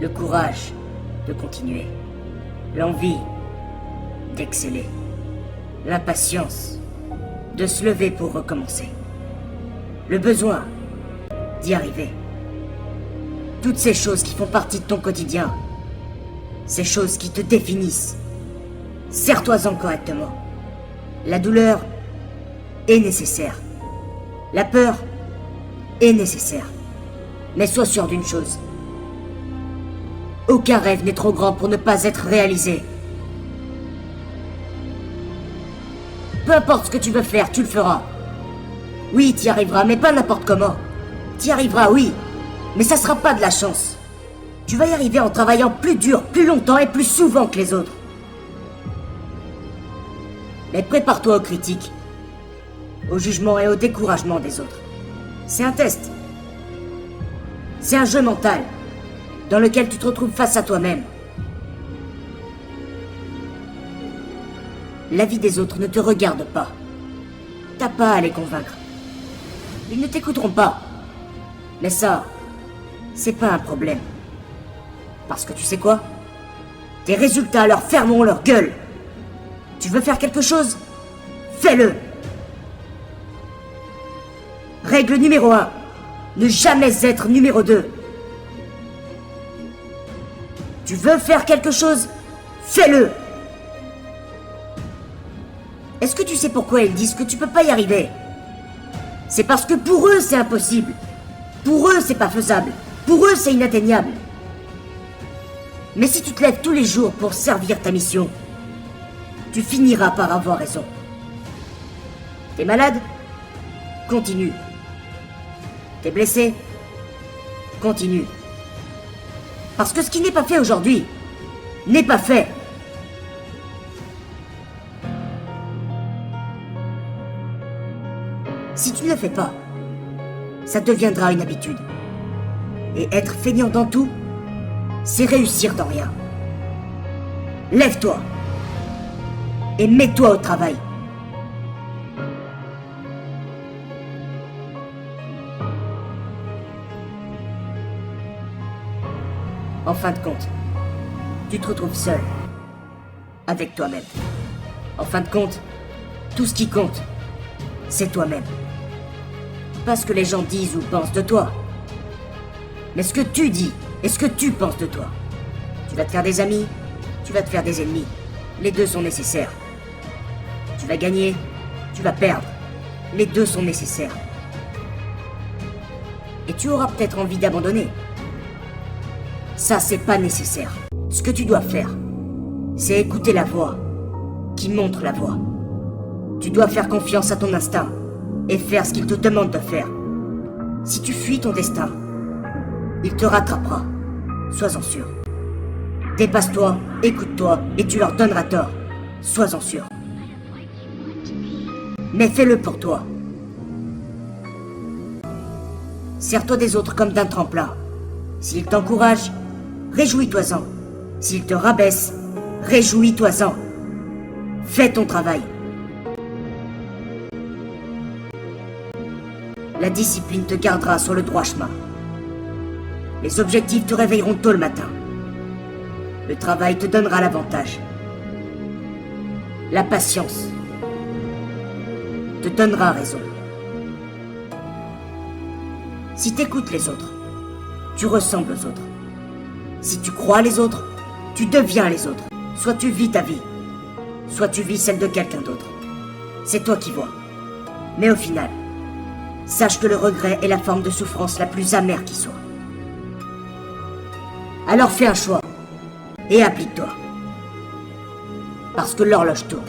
Le courage de continuer. L'envie d'exceller. L'impatience de se lever pour recommencer. Le besoin d'y arriver. Toutes ces choses qui font partie de ton quotidien. Ces choses qui te définissent. Serre-toi-en correctement. La douleur est nécessaire. La peur est nécessaire. Mais sois sûr d'une chose. Aucun rêve n'est trop grand pour ne pas être réalisé. Peu importe ce que tu veux faire, tu le feras. Oui, t'y arriveras, mais pas n'importe comment. T'y arriveras, oui, mais ça sera pas de la chance. Tu vas y arriver en travaillant plus dur, plus longtemps et plus souvent que les autres. Mais prépare-toi aux critiques, au jugement et au découragement des autres. C'est un test. C'est un jeu mental, dans lequel tu te retrouves face à toi-même. La vie des autres ne te regarde pas. T'as pas à les convaincre. Ils ne t'écouteront pas. Mais ça, c'est pas un problème. Parce que tu sais quoi? Tes résultats leur fermeront leur gueule. Tu veux faire quelque chose? Fais-le. Règle numéro 1. Ne jamais être numéro 2. Tu veux faire quelque chose? Fais-le. Est-ce que tu sais pourquoi ils disent que tu peux pas y arriver? C'est parce que pour eux c'est impossible. Pour eux c'est pas faisable. Pour eux c'est inatteignable. Mais si tu te lèves tous les jours pour servir ta mission, tu finiras par avoir raison. T'es malade? Continue. T'es blessé? Continue. Parce que ce qui n'est pas fait aujourd'hui n'est pas fait. Si tu ne le fais pas, ça deviendra une habitude. Et être feignant dans tout, c'est réussir dans rien. Lève-toi et mets-toi au travail. En fin de compte, tu te retrouves seul, avec toi-même. En fin de compte, tout ce qui compte, c'est toi-même. Pas ce que les gens disent ou pensent de toi, mais ce que tu dis et ce que tu penses de toi. Tu vas te faire des amis, tu vas te faire des ennemis. Les deux sont nécessaires. Tu vas gagner, tu vas perdre. Les deux sont nécessaires. Et tu auras peut-être envie d'abandonner. Ça, c'est pas nécessaire. Ce que tu dois faire, c'est écouter la voix qui montre la voie. Tu dois faire confiance à ton instinct et faire ce qu'il te demande de faire. Si tu fuis ton destin, il te rattrapera. Sois-en sûr. Dépasse-toi, écoute-toi et tu leur donneras tort. Sois-en sûr. Mais fais-le pour toi. Sers-toi des autres comme d'un tremplin. S'ils t'encouragent, réjouis-toi-en. S'ils te rabaissent, réjouis-toi-en. Fais ton travail. La discipline te gardera sur le droit chemin. Les objectifs te réveilleront tôt le matin. Le travail te donnera l'avantage. La patience te donnera raison. Si t'écoutes les autres, tu ressembles aux autres. Si tu crois les autres, tu deviens les autres. Soit tu vis ta vie, soit tu vis celle de quelqu'un d'autre. C'est toi qui vois. Mais au final, sache que le regret est la forme de souffrance la plus amère qui soit. Alors fais un choix et applique-toi. Parce que l'horloge tourne.